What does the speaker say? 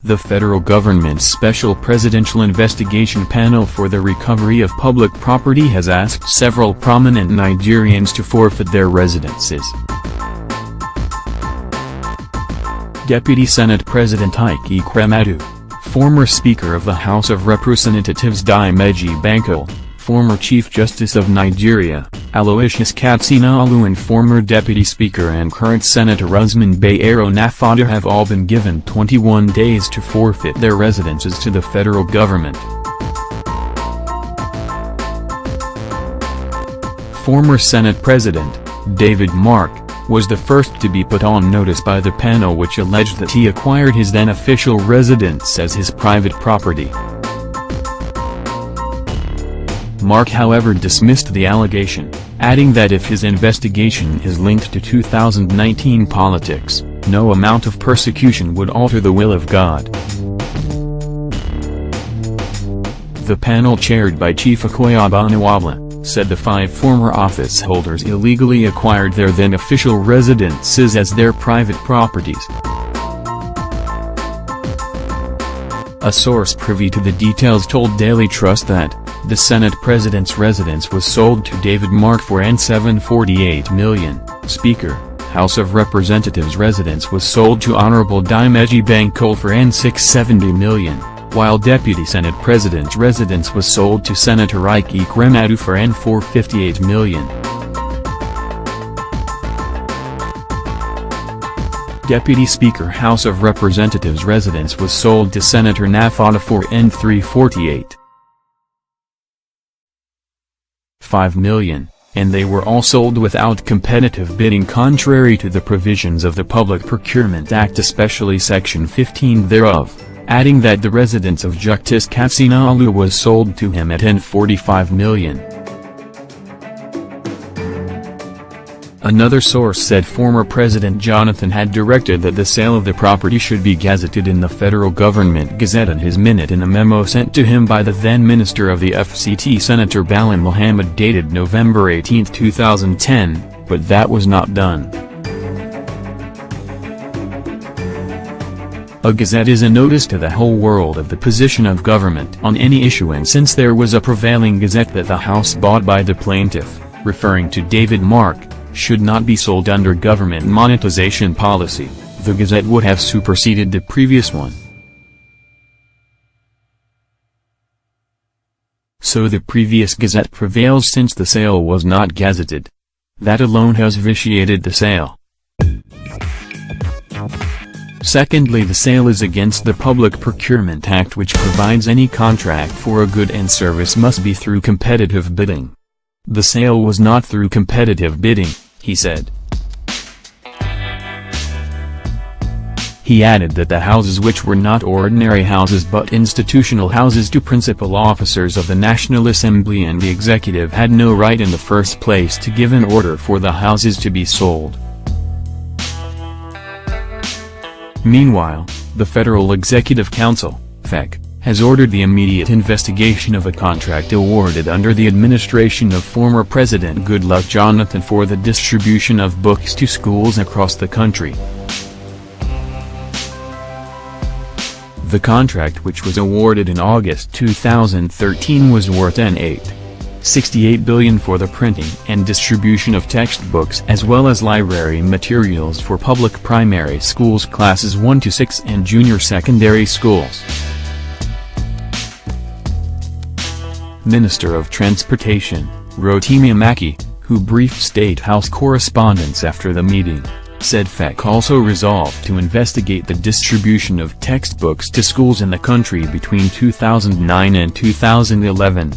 The federal government's Special Presidential Investigation Panel for the Recovery of Public Property has asked several prominent Nigerians to forfeit their residences. Deputy Senate President Ekweremadu, former Speaker of the House of Representatives Bankole, former Chief Justice of Nigeria, Aloysius Katsina-Alu, and former Deputy Speaker and current Senator Usman Bayero Nafada have all been given 21 days to forfeit their residences to the federal government. Former Senate President David Mark was the first to be put on notice by the panel, which alleged that he acquired his then official residence as his private property. Mark, however, dismissed the allegation, adding that if his investigation is linked to 2019 politics, no amount of persecution would alter the will of God. The panel, chaired by Chief Ekweremadu, said the 5 former office holders illegally acquired their then official residences as their private properties. A source privy to the details told Daily Trust that the Senate President's residence was sold to David Mark for $748 million. Speaker, House of Representatives residence was sold to Honorable Bankole for $670 million, while Deputy Senate President's residence was sold to Senator Ekweremadu for $458 million. Deputy Speaker, House of Representatives residence was sold to Senator Nafada for $348.5 million, and they were all sold without competitive bidding, contrary to the provisions of the Public Procurement Act, especially Section 15 thereof, adding that the residence of Justice Katsina-Alu was sold to him at $45 million. Another source said former President Jonathan had directed that the sale of the property should be gazetted in the Federal Government Gazette on his minute in a memo sent to him by the then Minister of the FCT, Senator Bala Muhammad, dated November 18, 2010, but that was not done. A gazette is a notice to the whole world of the position of government on any issue, and since there was a prevailing gazette that the House bought by the plaintiff, referring to David Mark, should not be sold under government monetization policy, the gazette would have superseded the previous one. So the previous gazette prevails since the sale was not gazetted. That alone has vitiated the sale. Secondly, the sale is against the Public Procurement Act, which provides any contract for a good and service must be through competitive bidding. The sale was not through competitive bidding, he said. He added that the houses, which were not ordinary houses but institutional houses to principal officers of the National Assembly and the Executive, had no right in the first place to give an order for the houses to be sold. Meanwhile, the Federal Executive Council, FEC, has ordered the immediate investigation of a contract awarded under the administration of former President Goodluck Jonathan for the distribution of books to schools across the country. The contract, which was awarded in August 2013, was worth $68 billion for the printing and distribution of textbooks as well as library materials for public primary schools classes 1 to 6 and junior secondary schools. Minister of Transportation, Rotimi Amaki, who briefed State House correspondents after the meeting, said FEC also resolved to investigate the distribution of textbooks to schools in the country between 2009 and 2011.